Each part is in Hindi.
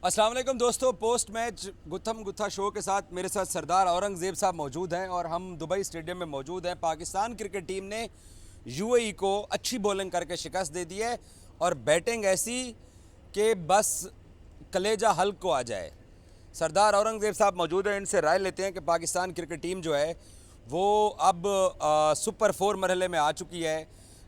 अस्सलाम वालेकुम दोस्तों, पोस्ट मैच गुत्थम गुत्था शो के साथ मेरे साथ सरदार औरंगज़ेब साहब मौजूद हैं और हम दुबई स्टेडियम में मौजूद हैं। पाकिस्तान क्रिकेट टीम ने यूएई को अच्छी बॉलिंग करके शिकस्त दे दी है और बैटिंग ऐसी कि बस कलेजा हल्क को आ जाए। सरदार औरंगज़ेब साहब मौजूद हैं, इनसे राय लेते हैं कि पाकिस्तान क्रिकेट टीम जो है वो अब सुपर 4 मरहले में आ चुकी है,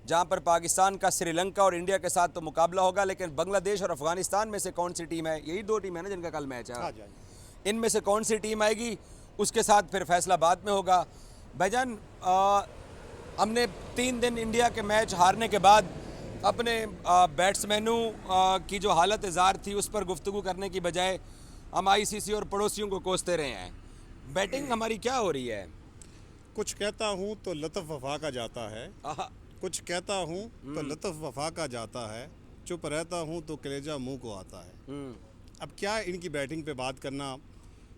जहां पर पाकिस्तान का श्रीलंका और इंडिया के साथ तो मुकाबला होगा, लेकिन बांग्लादेश और अफगानिस्तान में से कौन सी टीम है, यही दो टीम है ना जिनका कल मैच है, इनमें से कौन सी टीम आएगी उसके साथ फिर फैसला बाद में होगा। भाईजान, हमने 3 दिन इंडिया के मैच हारने के बाद अपने बैट्समैनों की जो हालत इज़ार थी उस पर गुफ्तगू करने की बजाय हम आईसीसी और पड़ोसियों को कोसते रहे हैं। बैटिंग हमारी क्या हो रही है? कुछ कहता हूँ तो लतफ़ वफ़ा का जाता है, कुछ कहता हूँ तो लतफ़ वफ़ा का जाता है, चुप रहता हूँ तो कलेजा मुंह को आता है। अब क्या इनकी बैटिंग पे बात करना।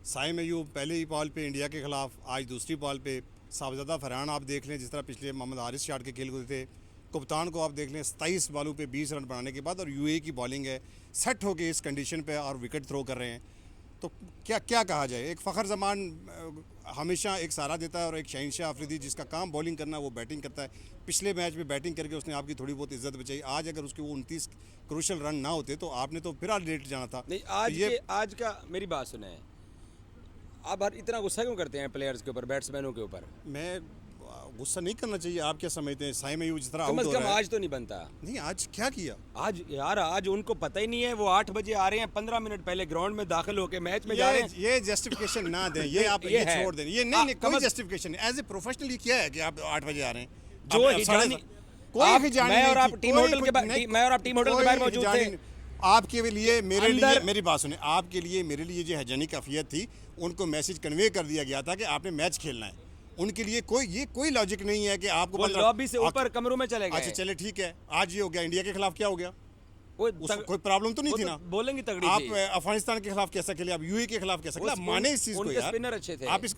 साइम अयूब पहले ही बॉल पे इंडिया के ख़िलाफ़, आज दूसरी बॉल पे साहबजादा फरहान आप देख लें, जिस तरह पिछले मोहम्मद हारिस शाट के खेल गुजरे थे। कप्तान को आप देख लें 27 बॉलों पे 20 रन बनाने के बाद, और यूएई की बॉलिंग है सेट होके इस कंडीशन पे और विकेट थ्रो कर रहे हैं। तो क्या क्या कहा जाए। एक फ़खर जमान हमेशा एक सहारा देता है और एक शहनशाह अफरीदी जिसका काम बॉलिंग करना वो बैटिंग करता है। पिछले मैच में बैटिंग करके उसने आपकी थोड़ी बहुत इज्जत बचाई। आज अगर उसके वो 29 क्रूशल रन ना होते तो आपने तो फिर आज लेट जाना था। नहीं, आज का मेरी बात सुने, आप हर इतना गुस्सा क्यों करते हैं प्लेयर्स के ऊपर, बैट्समैनों के ऊपर? मैं गुस्सा नहीं करना चाहिए। आप क्या समझते हैं साइम अयूब जिस तरह कम आउट से हो कम रहा है? आज तो नहीं बनता। नहीं, आज क्या किया? आज यार, आज उनको पता ही नहीं है, वो 8 बजे आ रहे हैं, 15 मिनट पहले ग्राउंड में दाखिल होकर मैच में जा रहे हैं। ये जस्टिफिकेशन ना दें, ये आप ये छोड़ दें। ये नहीं कोई जस्टिफिकेशन एज ए प्रोफेशनल ये क्या है कि आप 8 बजे आ रहे हैं? जो हिजानी, कोई हिजानी मैं और आप नहीं, टीम होटल के बाहर मौजूद थे। आपके लिए मेरे लिए, मेरी बात सुने, आपके लिए मेरे लिए जो हैजानी काफियत थी, उनको मैसेज कन्वे कर दिया गया था कि आपने मैच खेलना है। उनके लिए कोई लॉजिक नहीं है कि आपको वो लॉबी से ऊपर कमरों में चले गए। अच्छा चले ठीक है, आज ये हो गया। इंडिया के खिलाफ क्या हो गया? कोई प्रॉब्लम तो नहीं थी ना? बोलेंगे तगड़ी आप थी। अफगानिस्तान के खिलाफ कैसा खेले, आप यूएई के खिलाफ कैसा खेले? माने इस चीज को यार, स्पिनर अच्छे थे। आप इस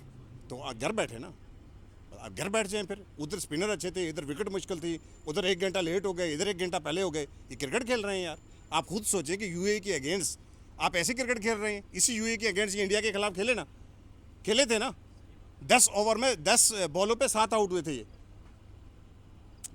तो घर बैठे ना, आप घर बैठ जाएं। फिर उधर स्पिनर अच्छे थे, इधर विकेट मुश्किल थी, उधर 1 घंटा लेट हो गए, इधर 1 घंटा पहले हो गए। ये क्रिकेट खेल रहे हैं यार। आप खुद सोचे कि यूएई के अगेंस्ट आप ऐसे क्रिकेट खेल रहे हैं। इसी यूएई के अगेंस्ट इंडिया के खिलाफ खेले ना, खेले थे ना। 10 ओवर में 10 बॉलों पे 7 आउट हुए थे। ये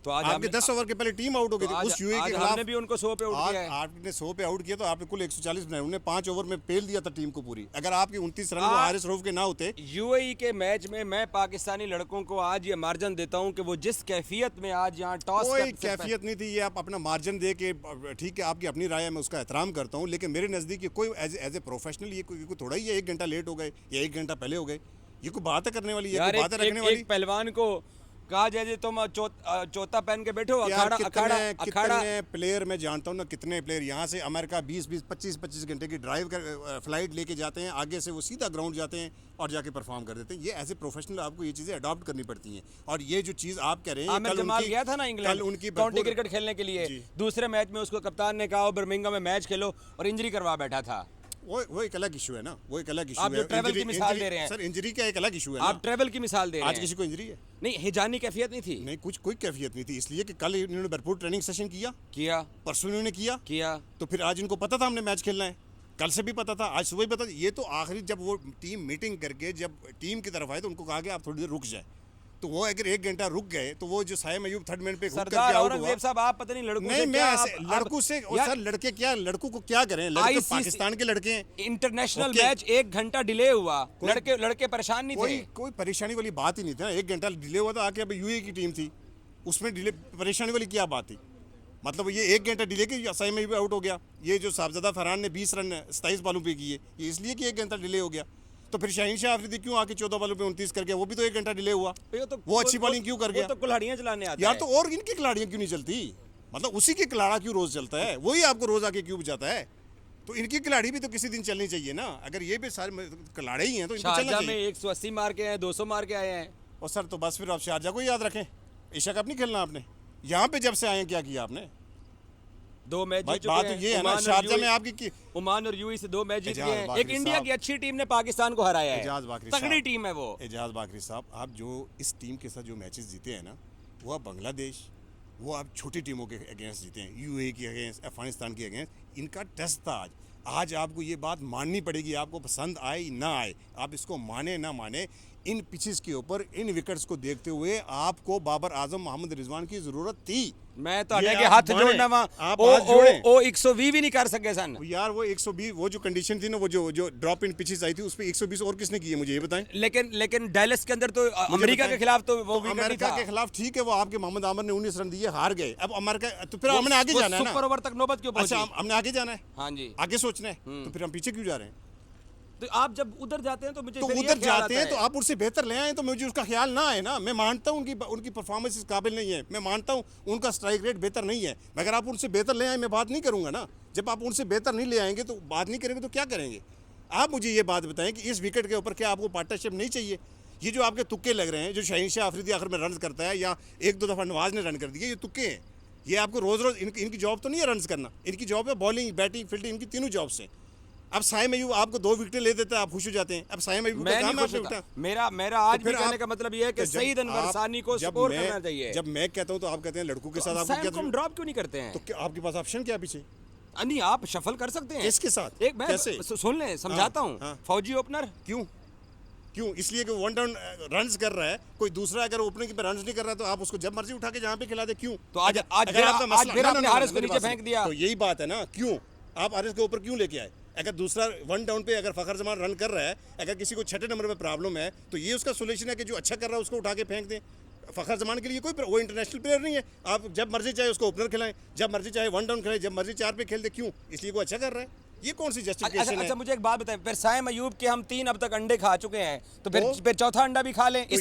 तो आज आपके 10 ओवर के पहले टीम आउट हो गई थी उस यूएई के खिलाफ। हमने भी उनको 100 पे आउट किया है। आपने 100 पे आउट किया तो आपने कुल 140 बनाए। उन्होंने 5 ओवर में पेल दिया था टीम को पूरी। अगर आपके 29 रन हारिस रऊफ के ना होते यूएई के मैच में, मैं पाकिस्तानी लड़कों को आज ये मार्जिन देता हूं कि वो जिस कैफियत में आज यहाँ टॉस, कोई कैफियत नहीं थी। ये आप अपना मार्जिन दे के, ठीक है आपकी अपनी राय है, मैं उसका एहतराम करता हूँ, लेकिन मेरे नज़दीक कोई एज ए प्रोफेशनल ये कोई थोड़ा ही 1 घंटा लेट हो गए या 1 घंटा पहले हो गए, ये कोई बात है करने वाली, ये कोई बात है रखने वाली? पहलवान को कहा जाए तुम चौथा पहन के बैठो, कितने प्लेयर मैं जानता हूँ ना, कितने प्लेयर यहाँ से अमेरिका 20-20, 25-25 घंटे की ड्राइव कर फ्लाइट लेके जाते हैं, आगे से वो सीधा ग्राउंड जाते हैं और जाके परफॉर्म कर देते हैं। ये एज ए प्रोफेशनल आपको ये चीज़ें अडॉप्ट करनी पड़ती हैं। और ये जो चीज़ आप कह रहे हैं, कल जमाल गया था ना इंग्लैंड उनकी काउंटी क्रिकेट खेलने के लिए, दूसरे मैच में उसको कप्तान ने कहा बर्मिंघम में मैच खेलो और इंजरी करवा बैठा था। वो एक अलग इशू है ना, वो एक अलग इशू है। आप जो ट्रैवल की मिसाल दे रहे हैं सर, इंजरी का एक अलग इशू है। आप ट्रैवल की मिसाल दे रहे हैं। आज किसी को इंजरी है? नहीं, हिजानी कैफियत नहीं थी। नहीं, कोई कैफियत नहीं थी, इसलिए कि कल इन्होंने भरपूर ट्रेनिंग सेशन किया, परसों इन्होंने किया, तो फिर आज इनको पता था हमने मैच खेलना है। कल से भी पता था, आज सुबह भी पता था। ये तो आखिरी जब वो टीम मीटिंग करके जब टीम की तरफ आए तो उनको कहा गया आप थोड़ी देर रुक जाए। तो वो अगर 1 घंटा रुक गए तो वो जो साइम अयूब थर्ड मैन पे सरदार औरंगजेब साहब, आप पता नहीं लड़कों से क्या, लड़कों से सर, लड़के क्या, लड़कों को क्या करें? लड़के पाकिस्तान के लड़के हैं। इंटरनेशनल मैच 1 घंटा डिले हुआ, लड़के परेशान नहीं थे। कोई परेशानी वाली बात ही नहीं था। 1 घंटा डिले हुआ था, आके अब यूएई की टीम थी, उसमें डिले परेशानी वाली क्या बात थी? मतलब ये 1 घंटा डिले के साइम अयूब आउट हो गया। ये जो साहबजादा फरहान ने 20 रन 27 बॉलों पे किए, ये इसलिए कि 1 घंटा डिले हो गया। तो फिर शहनशाह अफरीदी क्यों आके 14 बॉलों पे 29 कर गया? वो भी तो 1 घंटा डिले हुआ। वो अच्छी बॉलिंग क्यों कर गया? तो कुल्हाड़ियां चलाने आता यार, तो और इनकी खिलाड़ियां क्यों नहीं चलती? मतलब उसी की खिलाड़ा क्यों रोज चलता है? वही आपको रोज आके क्यों बजाता है? तो इनकी खिलाड़ी भी तो किसी दिन चलनी चाहिए ना। अगर ये भी सारे खिलाड़ी ही हैं तो इनको चलना चाहिए। 180 मार के आए, 200 मार के आए हैं। और सर, तो बस फिर आप शारजा को याद रखें। एशिया कप नहीं खेलना आपने। यहाँ पे जब से आए क्या किया आपने? 2 मैच जीत चुके बात तो ये है ना, शारजा में आपकी ओमान और यूएई से 2 मैच जीत गए हैं। एक इंडिया की अच्छी टीम ने पाकिस्तान को हराया है, तगड़ी टीम है वो। एजाज बाकरी साहब, आप जो इस टीम के साथ जो मैचेस जीते हैं ना, वो आप बांग्लादेश, वो आप छोटी टीमों के अगेंस्ट जीते हैं, यूएई के अगेंस्ट, अफगानिस्तान के अगेंस्ट। इनका टेस्ट था आज। आज आपको ये बात माननी पड़ेगी, आपको पसंद आए ना आए, आप इसको माने ना माने, इन पिचेस के ऊपर इन विकेट्स को देखते हुए आपको बाबर आजम मोहम्मद रिजवान की जरूरत थी। मैं तो ये अटे के आप हाथ माने, जोड़ना वहां आप ओ हाथ जोड़ें। ओ 120 भी नहीं कर सके सन। यार वो 120 वो जो कंडीशन थी ना, वो जो ड्रॉप इन पिचेस आई थी उस पे 120 और किसने की है मुझे ये बताएं। लेकिन डैलस के अंदर तो अमेरिका के खिलाफ तो वो विकेट नहीं अमेरिका था। के खिलाफ ठीक है, वो आपके मोहम्मद आमिर ने 19 रन दिए, हार गए। अब अमेरिका तो फिर हमने आगे जाना है ना, सुपर ओवर तक नौबत क्यों पहुंची? अच्छा हमने आगे जाना है, हाँ जी। आगे सोचना है, तो फिर हम पीछे क्यों जा रहे हैं? तो आप जब उधर जाते हैं तो मुझे तो फिर ये उधर ख्याल जाते आता हैं तो है। आप उससे बेहतर ले आए, तो मुझे उसका ख्याल ना आए ना। मैं मानता हूँ उनकी परफॉर्मेंस इस काबिल नहीं है, मैं मानता हूँ उनका स्ट्राइक रेट बेहतर नहीं है, मगर आप उनसे बेहतर ले आए, मैं बात नहीं करूँगा ना। जब आप उनसे बेहतर नहीं ले आएंगे तो बात नहीं करेंगे तो क्या करेंगे? आप मुझे ये बात बताएं कि इस विकेट के ऊपर क्या आपको पार्टनरशिप नहीं चाहिए? ये जो आपके तुक्के लग रहे हैं, जो शाहीन शाह अफरीदी आखिर में रन करता है या एक दो दफ़ा नवाज ने रन कर दिए, ये तुक्के हैं। ये आपको रोज़ रोज़ इनकी जॉब तो नहीं है रन करना, इनकी जॉब है बॉलिंग, बैटिंग, फील्डिंग, इनकी तीनों जॉब्स हैं। अब साइम अयूब आपको 2 विकेटें ले देता है, आप खुश हो जाते हैं। अब साइम अयूब मैं का नहीं काम खुश है होता। आपने मेरा आज भी फिर कहने आप- का मतलब ये है कि तो जब सईद अनवर आप- सानी को जब स्कोर मैं- करना चाहिए। जब मैं कहता हूं तो आप कहते हैं लड़कों के साथ आपको सैम क्या को हम ड्रॉप क्यों नहीं करते हैं? तो क्या आपके पास ऑप्शन क्या है पीछे? नहीं, आप शफल कर सकते हैं। किसके साथ? एक मैं कैसे? सुन लें, समझाता हूँ। हाँ। फौजी ओपनर क्यों? इसलिए कि वन डाउन रन्स कर रहा है, कोई दूसरा अगर ओपनिंग पे रन्स नहीं कर रहा तो आप उसको जब मर्जी उठा के जहाँ पे खिला दे। क्यों? तो आज अगर फिर आपका मसला- फिर ना, आपने ना, ना, हारिस ना, को मेरी नीचे बात फेंक सुनो। दिया। तो यही बात है ना, क्यों आप हारिस के ऊपर क्यों लेके आए? अगर दूसरा वन डाउन पे अगर फखर जमान रन कर रहा है, अगर किसी को 6 नंबर पे प्रॉब्लम है, तो ये उसका सोल्यूशन है कि जो अच्छा कर रहा है उसको उठा के फेंक दें। फखर जमान के लिए कोई वो इंटरनेशनल प्लेयर नहीं है, आप जब मर्जी चाहे उसको ओपनर खिलाएं, जब मर्जी चाहे वन डाउन खिलाएं, जब मर्जी 4 पे खेल दे। क्यों? इसलिए वो अच्छा कर रहा है। ये कौन सी अच्छा, जस्टिफिकेशन है? अच्छा, मुझे एक बात बताएं, फिर साइम अयूब के हम 3 अब तक अंडे खा चुके हैं, तो वो? फिर चौथा अंडा भी खा लें, तो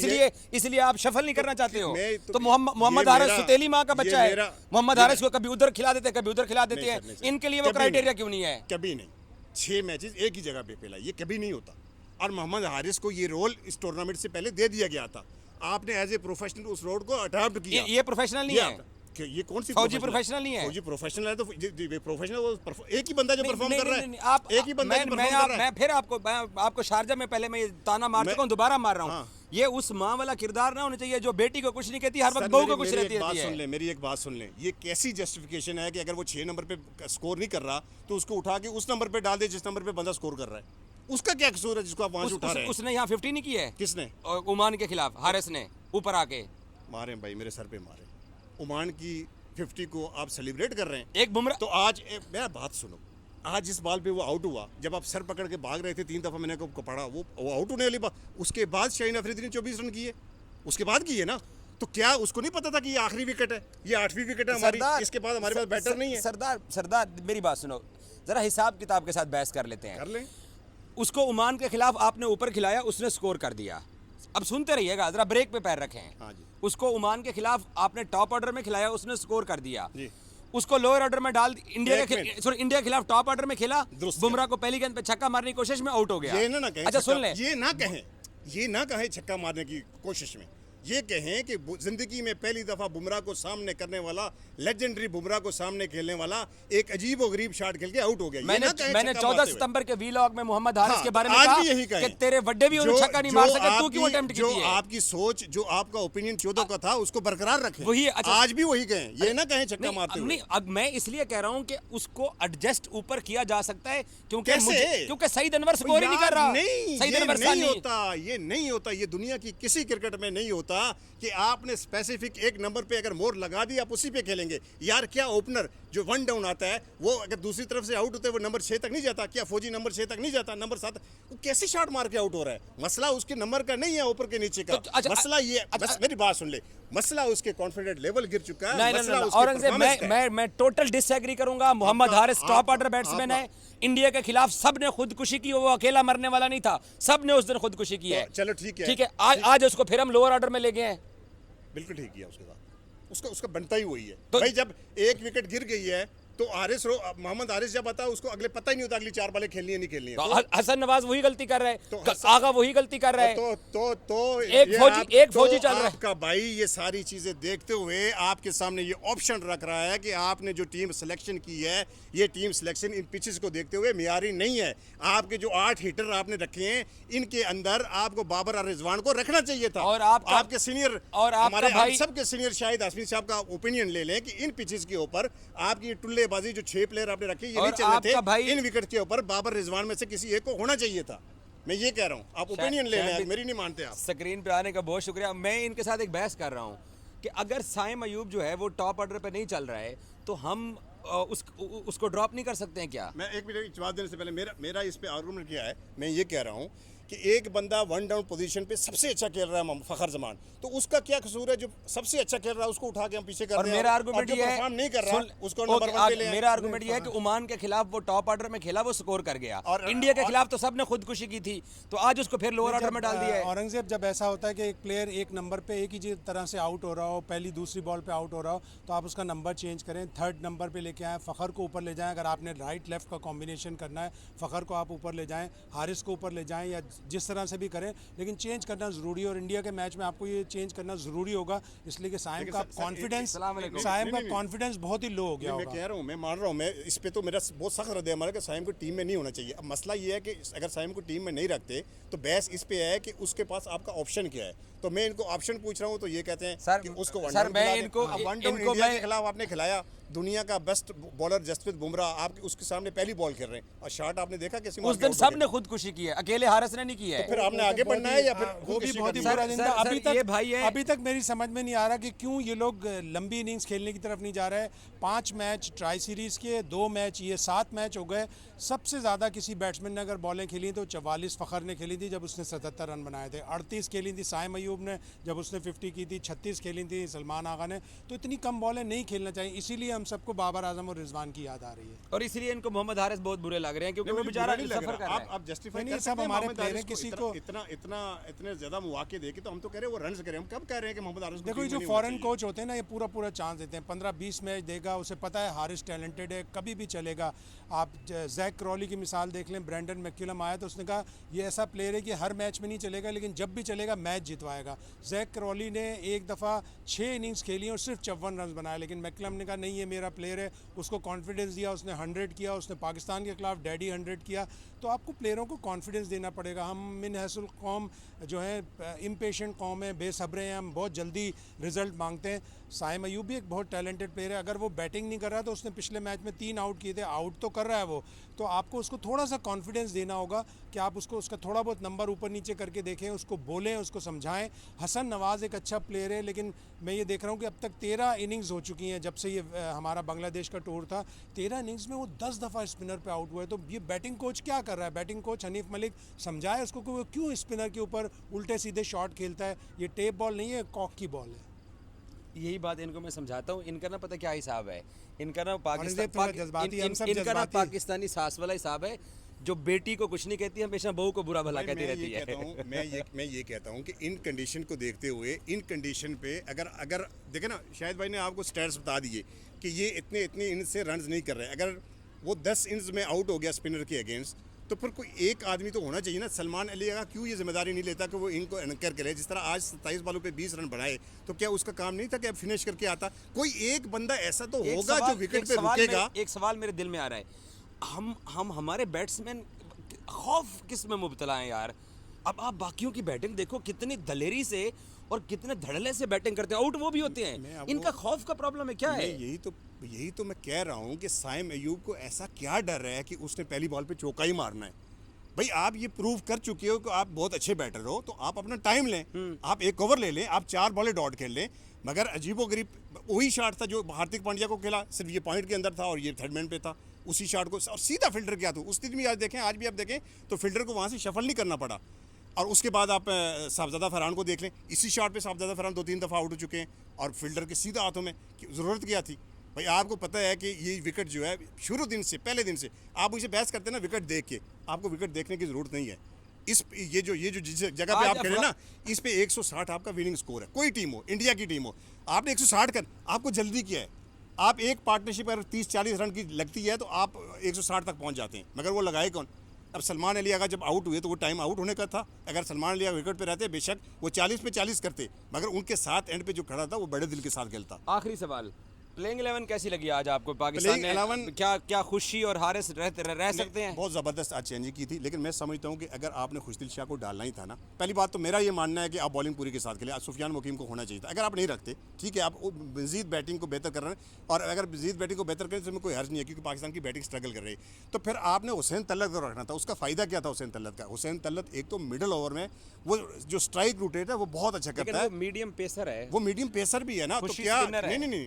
इसलिए आप शफल नहीं करना चाहते हो? मैं तो मोहम्मद ये हारिस मेरा- सुतेली माँ का ये बच्चा है, मेरा- मोहम्मद ये हारिस को कभी उधर खिला देते हैं, कभी उधर खिला देते नहीं हैं। सर, नहीं सर। इनके लिए वो कभी क्राइटेरिया नहीं। क्यों नहीं है? कभी नहीं। 6 मैचेस एक ही जगह पे खेला, ये कभी नहीं होता। और मोहम्मद हारिस को ये रोल इस टूर्नामेंट से पहले दे दिया गया था। आपने एज ए प्रोफेशनल उस रोल को अडॉप्ट किया। ये प्रोफेशनल नहीं है। ये कौन सी फौजी प्रोफेशनल नहीं है। फौजी प्रोफेशनल है तो प्रोफेशनल एक ही बंदा जो परफॉर्म कर रहा है। आप एक ही बंदा जो परफॉर्म कर रहा है। मैं फिर आपको शारजा में पहले मैं ये ताना मार चुका हूँ, दोबारा मार रहा हूँ। हाँ। ये उस माँ वाला किरदार ना होना चाहिए जो बेटी को कुछ नहीं कहती, हर सर, वक्त बहू को मेरी- कुछ मेरी रहती एक बात रहती सुन है। ले, मेरी एक बात सुन ले। ये कैसी जस्टिफिकेशन है कि अगर वो 6 नंबर पे स्कोर नहीं कर रहा तो उसको उठा के उस नंबर पे डाल दे जिस नंबर पे बंदा स्कोर कर रहा है? उसका क्या कसूर है जिसको आप वहां से उठा रहे हैं? उसने यहाँ 50 नहीं की है। किसने? ओमान के खिलाफ हारिस ने ऊपर आके मारे भाई, मेरे सर पे मारे। ओमान की 50 को आप सेलिब्रेट कर रहे हैं। एक बुमराह तो आज मेरा बात सुनो, आज जिस बॉल पे वो आउट हुआ, जब आप सर पकड़ के भाग रहे थे 3 दफा मैंने को पढ़ा, वो आउट होने वाली बात। उसके बाद शाहीन अफरीदी ने 24 रन किए, उसके बाद किए ना। तो क्या उसको नहीं पता था कि ये आखिरी विकेट है, ये 8वीं विकेट है हमारी, इसके बाद हमारे पास बैटर नहीं है? सरदार मेरी बात सुनो जरा, हिसाब किताब के साथ बहस कर लेते हैं। कर लें। उसको ओमान के खिलाफ आपने ऊपर खिलाया, उसने स्कोर कर दिया। अब सुनते रहिएगा, जरा ब्रेक पे पैर रखें। हाँ जी। उसको ओमान के खिलाफ आपने टॉप ऑर्डर में खिलाया, उसने स्कोर कर दिया जी। उसको लोअर ऑर्डर में डाल इंडिया एक मिनट। इंडिया के खिलाफ टॉप ऑर्डर में खेला, दुरुस्त बुमराह को पहली गेंद पे छक्का मारने की कोशिश में आउट हो गया। ये ना कहें अच्छा छक्का- सुन ले, ये ना कहें छक्का मारने की कोशिश में, ये कहें कि जिंदगी में पहली दफा बुमराह को सामने करने वाला, लेजेंडरी बुमराह को सामने खेलने वाला एक अजीब और गरीब शॉट खेल के आउट हो गया। मैंने 14 सितंबर के वीलॉग में मोहम्मद हारिस के बारे में आज कहा भी यही कहें कि तेरे वड्डे भी उन्हें छक्का नहीं मार सके, तू क्यों अटेम्प्ट जो की है? आपकी सोच, जो आपका ओपिनियन 14 का था, उसको बरकरार रखें। वही है, अच्छा। आज भी वही कहें, ये ना कहें छक्का मारते हुए। नहीं, अब मैं इसलिए कह रहा हूं कि उसको एडजस्ट ऊपर किया जा सकता है, क्योंकि कैसे? क्योंकि सईद अनवर स्कोर ही नहीं कर रहा। नहीं, सईद ये अनवर नहीं सानी होता, ये नहीं होता। ये दुनिया की किसी क्रिकेट में नहीं होता कि आपने स्पेसिफिक एक नंबर पे अगर मोर लगा दी आप उसी पे खेलेंगे। यार क्या ओपनर जो वन डाउन आता है वो अगर दूसरी तरफ से आउट होते हैं वो नंबर 6 तक नहीं जाता? क्या फौजी नंबर 6 तक नहीं जाता? नंबर 7 वो कैसे शॉट मार के आउट हो रहा है? मसला उसके नंबर का नहीं है, ऊपर के नीचे का। तो अच्छा, मसला ये बस मेरी बात सुन ले, मसला उसके कॉन्फिडेंट लेवल गिर चुका है। नहीं, मसला नहीं, उसके औरंगजेब, performance का है। मैं टोटल डिसएग्री करूंगा। Mohammad Haris top order batsman है, इंडिया के खिलाफ सब ने खुदकुशी की, वो अकेला मरने वाला नहीं था, सब ने उस दिन खुदकुशी की है। चलो ठीक है, ठीक है, आज उसको फिर हम लोअर ऑर्डर में ले गए हैं। बिल्कुल ठीक किया उसके साथ, उसका बनता ही वही है। तो भाई जब एक विकेट गिर गई है तो मोहम्मद हारिस जब आता है उसको अगले पता ही नहीं होता अगली 4 बालें खेलनी है नहीं खेलनी है। तो हसन नवाज वही गलती कर रहा है, तो आगा वही गलती कर रहा है। तो एक फौजी चल रहा है। आपका भाई ये सारी चीजें देखते हुए आपके सामने ये ऑप्शन रख रहा है कि आपने जो टीम सिलेक्शन की है, ये टीम सिलेक्शन इन पिचेस को देखते हुए मियारी नहीं है। आपके जो 8 हिटर आपने रखे हैं, इनके अंदर आपको बाबर और रिजवान को रखना चाहिए था। और आपके सीनियर और आपका हमारे भाई सबके सीनियर शाहिद हाशमी साहब का ओपिनियन ले लें कि इन पिचेस के ऊपर आपकी टुल्ले गेंदबाजी जो 6 प्लेयर आपने रखे ये और नहीं चल रहे आपका थे भाई- इन विकेट के ऊपर बाबर रिजवान में से किसी एक को होना चाहिए था। मैं ये कह रहा हूँ, आप ओपिनियन ले लें, मेरी नहीं मानते आप। स्क्रीन पे आने का बहुत शुक्रिया। मैं इनके साथ एक बहस कर रहा हूँ कि अगर साइम अयूब जो है वो टॉप ऑर्डर पे नहीं चल रहा है तो हम उसको ड्रॉप नहीं कर सकते हैं क्या? मैं एक मिनट जवाब देने से पहले मेरा इस पे आर्गुमेंट क्या है, मैं ये कह रहा हूँ कि एक बंदा वन डाउन पोजीशन पे सबसे अच्छा खेल रहा है फखर जमान, तो उसका क्या कसूर है जो सबसे अच्छा खेल रहा है उसको उठा के हम पीछे कर और रहे हैं? मेरा आर्गुमेंट ये है, परफॉर्म नहीं कर रहा उसको ओके, नंबर 1 पे ले आए। मेरा आर्गुमेंट ये है कि ओमान के खिलाफ वो टॉप ऑर्डर में खेला, वो स्कोर कर गया, और इंडिया के खिलाफ तो सबने खुदकुशी की थी, तो आज उसको फिर लोअर ऑर्डर में डाल दिया है। औरंगजेब, जब ऐसा होता है कि एक प्लेयर एक नंबर पे एक ही तरह से आउट हो रहा हो, पहली दूसरी बॉल पे आउट हो रहा हो, तो आप उसका नंबर चेंज करें, थर्ड नंबर पे लेके आएँ, फ़खर को ऊपर ले जाएं। अगर आपने राइट लेफ्ट का कॉम्बिनेशन करना है, फ़खर को आप ऊपर ले जाएं, हारिस को ऊपर ले जाएं, या जिस तरह से भी करें, लेकिन चेंज करना ज़रूरी है। और इंडिया के मैच में आपको ये चेंज करना ज़रूरी होगा, इसलिए कि साइम का कॉन्फिडेंस बहुत ही लो हो गया मैं होगा। कह रहा हूँ, मैं मान रहा हूँ, मैं इस पे तो मेरा बहुत सख्त रद्द अमल है कि साइम को टीम में नहीं होना चाहिए। अब मसला ये है कि अगर साइम को टीम में नहीं रखते तो बहस इस पे है कि उसके पास आपका ऑप्शन क्या है। तो मैं इनको ऑप्शन पूछ रहा हूँ तो ये कहते हैं कि उसको वन डाउन खिला दें। अब वन डाउन इंडिया के खिलाफ आपने खिलाया, दुनिया का बेस्ट बॉलर जसप्रीत बुमराह आप उसके सामने पहली बॉल खेल रहे हैं और शॉट आपने देखा कैसे उस दिन सबने खुदकुशी की है, अकेले हारिस ने नहीं की है। तो फिर आपने आगे बढ़ना है या फिर वो भी बहुत ही सर, बुरा दिन सर, था। सर, ये भाई है। अभी तक मेरी समझ में नहीं आ रहा कि क्यों ये लोग लंबी इनिंग्स खेलने की तरफ नहीं जा रहे हैं। 5 मैच ट्राई सीरीज के, 2 मैच ये, 7 मैच हो गए। सबसे ज़्यादा किसी बैट्समैन ने अगर बॉलें खेली तो 44 फ़खर ने खेली थी जब उसने 77 रन बनाए थे, 38 खेली थी साइम अयूब ने जब उसने 50 की थी, 36 खेली थी सलमान आगा ने। तो इतनी कम बॉलें नहीं खेलना चाहिए, इसीलिए हम सबको बाबर आजम और रिजवान की याद आ रही है। और इसलिए इनको मोहम्मद हारिस बहुत बुरे लग रहे हैं क्योंकि वो बेचारा सफर कर रहा है। आप जस्टिफाई नहीं, कर सब सकते हैं हमारे मोहम्मद प्लेयर हारिस हैं, को किसी को इतने ज्यादा मौके देके तो हम तो कह रहे हैं वो रन करें। हम कब कह रहे हैं कि मोहम्मद हारिस को देखो, ये टीम जो में नहीं होना फॉरेन चाहिए? कोच होते हैं ना, ये पूरा चांस देते हैं। 15-20 मैच देगा, उसे पता है हारिस टैलेंटेड है, कभी भी चलेगा। आप जैक क्रॉली की मिसाल देख लें, ब्रेंडन मैक्यूलम आया तो उसने कहा ये ऐसा प्लेयर है कि हर मैच में नहीं चलेगा लेकिन जब भी चलेगा मैच जितवाएगा। जैक क्रॉली ने एक दफ़ा 6 इनिंग्स खेली और सिर्फ 54 रन बनाए, लेकिन मैक्यूलम ने कहा नहीं ये मेरा प्लेयर है, उसको कॉन्फिडेंस दिया, उसने 100 किया, उसने पाकिस्तान के खिलाफ डैडी 100 किया। तो आपको प्लेयरों को कॉन्फिडेंस देना पड़ेगा। हम मिन हैसुल कौम जो है इम्पेशेंट कौम है, बेसब्रे हैं, हम बहुत जल्दी रिजल्ट मांगते हैं। साइम अयूब भी एक बहुत टैलेंटेड प्लेयर है, अगर वो बैटिंग नहीं कर रहा तो उसने पिछले मैच में 3 आउट किए थे, आउट तो कर रहा है वो, तो आपको उसको थोड़ा सा कॉन्फिडेंस देना होगा कि आप उसको उसका थोड़ा बहुत नंबर ऊपर नीचे करके देखें, उसको बोलें, उसको समझाएं। हसन नवाज़ एक अच्छा प्लेयर है, लेकिन मैं ये देख रहा हूँ कि अब तक 13 इनिंग्स हो चुकी हैं जब से ये हमारा बांग्लादेश का टूर था। 13 इनिंग्स में वो 10 दफ़ा स्पिनर पे आउट हुआ है। तो ये बैटिंग कोच क्या कर रहा है? बैटिंग कोच हनीफ मलिक समझाए उसको कि वो क्यों स्पिनर के ऊपर उल्टे सीधे शॉट खेलता है। ये टेप बॉल नहीं है, कॉक की बॉल है। यही बात इनको मैं समझाता हूँ। इनका ना पता क्या हिसाब है, इनका ना पाकिस्तानी सास वाला हिसाब है, जो बेटी को कुछ नहीं कहती हमेशा बहू को बुरा भला कहती रहती है। मैं ये कहता हूँ कि इन कंडीशन को देखते हुए, इन कंडीशन पे अगर देखे ना, शायद भाई ने आपको स्टैट्स बता दिए कि ये इतने इनिंग्स से रन नहीं कर रहे। अगर वो 10 इनिंग्स में आउट हो गया स्पिनर के अगेंस्ट, तो फिर कोई एक आदमी तो होना चाहिए ना। सलमान अली का क्यों ये जिम्मेदारी नहीं लेता कि वो इनको एंकर करे? जिस तरह आज 27 बॉलों पे 20 रन बनाए, तो क्या उसका काम नहीं था कि अब फिनिश करके आता? कोई एक बंदा ऐसा तो होगा जो विकेट पे रुकेगा। एक सवाल मेरे दिल में आ रहा है, हम हमारे बैट्समैन खौफ किस में मुब्तला हैं यार? अब आप बाकियों की बैटिंग देखो, कितनी दलेरी से और कितने धड़ल्ले से बैटिंग करते हैं, आउट वो भी होते हैं। इनका खौफ का प्रॉब्लम है क्या है? यही तो मैं कह रहा हूँ कि साइम अयूब को ऐसा क्या डर है कि उसने पहली बॉल पे चौका ही मारना है। भाई आप ये प्रूव कर चुके हो कि आप बहुत अच्छे बैटर हो, तो आप अपना टाइम लें, आप एक ओवर ले लें, आप 4 बॉलें डॉट खेल लें। मगर अजीबोगरीब वही शॉट था जो हार्दिक पांड्या को खेला, सिर्फ ये पॉइंट के अंदर था और ये थर्ड मैन पे था। उसी शॉट को और सीधा फिल्डर किया। तो उस दिन भी आज भी आप देखें तो फिल्डर को वहाँ से शफल नहीं करना पड़ा। और उसके बाद आप साहबजादा फरहान को देख लें, इसी शॉट पे साहबजादा फरहान 2-3 दफ़ा आउट हो चुके हैं और फील्डर के सीधा हाथों में ज़रूरत क्या थी? भाई आपको पता है कि ये विकेट जो है शुरू दिन से, पहले दिन से आप मुझे बहस करते हैं ना विकेट देख के, आपको विकेट देखने की ज़रूरत नहीं है। ये जो जिस जगह पे आप खेले ना, इस पे 160 आपका विनिंग स्कोर है। कोई टीम हो, इंडिया की टीम हो, आपने 160 कर, आपको जल्दी क्या है? आप एक पार्टनरशिप अगर 30-40 रन की लगती है तो आप 160 तक पहुँच जाते हैं, मगर वो लगाए कौन? अब सलमान अली आगा जब आउट हुए तो वो टाइम आउट होने का था। अगर सलमान अली आगा विकेट पे रहते बेशक वो 40 पे 40 करते, मगर उनके साथ एंड पे जो खड़ा था वो बड़े दिल के साथ खेलता। आखिरी सवाल, प्लेइंग 11 कैसी लगी आज आपको? पाकिस्तान ने 11 क्या खुशी और हारिस रह सकते हैं? बहुत ज़बरदस्त आज चेंज की थी, लेकिन मैं समझता हूँ कि अगर आपने खुशदिल शाह को डालना ही था ना, पहली बात तो मेरा ये मानना है कि आप बॉलिंग पूरी के साथ खेले। आज सुफियान मुकीम को होना चाहिए था। अगर आप नहीं रखते, ठीक है, आप मजीद बैटिंग को बेहतर कर रहे हैं, और अगर मजीद बैटिंग को बेहतर करें तो इसमें कोई हर्ज नहीं है, क्योंकि पाकिस्तान की बैटिंग स्ट्रगल कर रही है। तो फिर आपने हुसैन तल्लत को रखना था। उसका फ़ायदा क्या था हुसैन तल्लत का? हुसैन तल्लत एक तो मिडल ओवर में वो जो स्ट्राइक रोटेट है वो बहुत अच्छा करता है। मीडियम पेसर है, वो मीडियम पेसर भी है ना, तो खुशी क्या स्पिनर है। नहीं,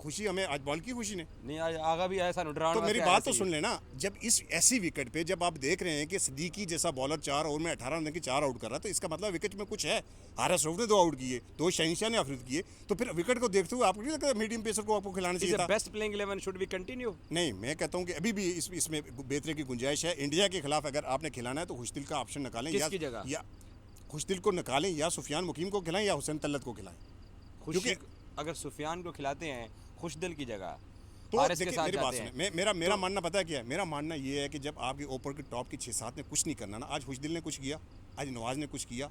खुशी हमें आज बॉल की खुशी ने। नहीं आज आगा भी ऐसा नुडरान तो मेरी बात तो सुन लेना, जब इस ऐसी विकेट पे जब आप देख रहे हैं कि सिद्दीकी जैसा बॉलर 4 ओवर में 18 रन की 4 आउट कर रहा है, तो इसका मतलब विकेट में कुछ है। हारिस रऊफ ने 2 आउट किए, 2 शहंशाह ने अफरीद किए, तो फिर विकेट को देखते हुए आपको नहीं लगता मीडियम पेसर को आपको खिलाना चाहिए था? Best playing 11 should be continue. नहीं, मैं कहता हूं कि अभी भी इसमें बेहतरी की गुंजाइश है। इंडिया के खिलाफ अगर आपने खिलाना है तो खुशदिल का ऑप्शन निकालें, किसकी जगह? या खुशदिल को निकालें, या सुफियान मुकीम को खिलाएं, या हुसैन तल्लत को खिलाएं। खुशी अगर सुफियान को खिलाते हैं खुशदिल की जगह तो हारिस के देखिए, साथ मेरी बात जाते हैं। सुने, मेरा मानना पता है क्या है? मेरा मानना ये है कि जब आपके ऊपर के टॉप के 6-7 ने कुछ नहीं करना ना, आज खुशदिल ने कुछ किया, आज नवाज ने कुछ किया,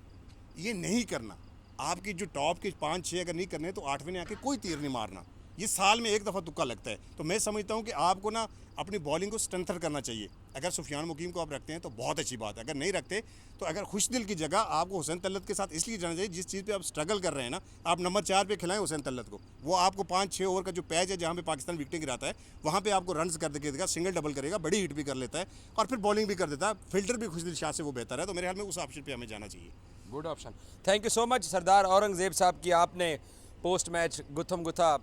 ये नहीं करना। आपकी जो टॉप के 5-6 अगर नहीं करने तो 8वें ने आके कोई तीर नहीं मारना। ये साल में एक दफ़ा तुक्का लगता है। तो मैं समझता हूँ कि आपको ना अपनी बॉलिंग को स्ट्रेंथन करना चाहिए। अगर सुफियान मुकीम को आप रखते हैं तो बहुत अच्छी बात है, अगर नहीं रखते तो अगर खुशदिल की जगह आपको हुसैन तल्लत के साथ इसलिए जाना चाहिए, जिस चीज़ पे आप स्ट्रगल कर रहे हैं ना, आप नंबर 4 पे खिलाएं हुसैन तल्लत को। वो आपको 5-6 ओवर का जो पैच है जहाँ पे पाकिस्तान विकेटें गिराता है, वहाँ पे आपको रन्स कर देगा, सिंगल डबल करेगा, बड़ी हिट भी कर लेता है, और फिर बॉलिंग भी कर देता है। फिल्टर भी खुशदिल शाह से वो बेहतर है। तो मेरे ख्याल में उस ऑप्शन पर हमें जाना चाहिए। Good option. Thank you so much Sardar Aurangzeb Sahab की आपने पोस्ट मैच गुत्थम गुत्था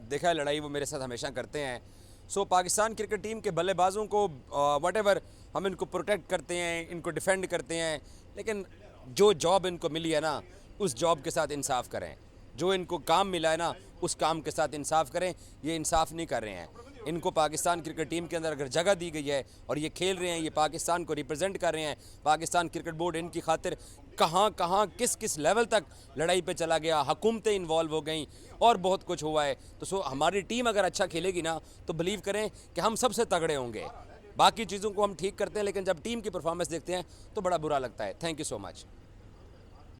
देखा है लड़ाई, वो मेरे साथ हमेशा करते हैं। सो पाकिस्तान क्रिकेट टीम के बल्लेबाजों को व्हाटएवर हम इनको प्रोटेक्ट करते हैं, इनको डिफेंड करते हैं, लेकिन जो जॉब इनको मिली है ना उस जॉब के साथ इंसाफ करें। जो इनको काम मिला है ना उस काम के साथ इंसाफ करें। ये इंसाफ नहीं कर रहे हैं। इनको पाकिस्तान क्रिकेट टीम के अंदर अगर जगह दी गई है और ये खेल रहे हैं, ये पाकिस्तान को रिप्रेजेंट कर रहे हैं, पाकिस्तान क्रिकेट बोर्ड इनकी खातिर कहाँ किस लेवल तक लड़ाई पे चला गया, हुकूमतें इन्वॉल्व हो गई और बहुत कुछ हुआ है। तो हमारी टीम अगर अच्छा खेलेगी ना तो बिलीव करें कि हम सबसे तगड़े होंगे। बाकी चीज़ों को हम ठीक करते हैं, लेकिन जब टीम की परफॉर्मेंस देखते हैं तो बड़ा बुरा लगता है। Thank you so much.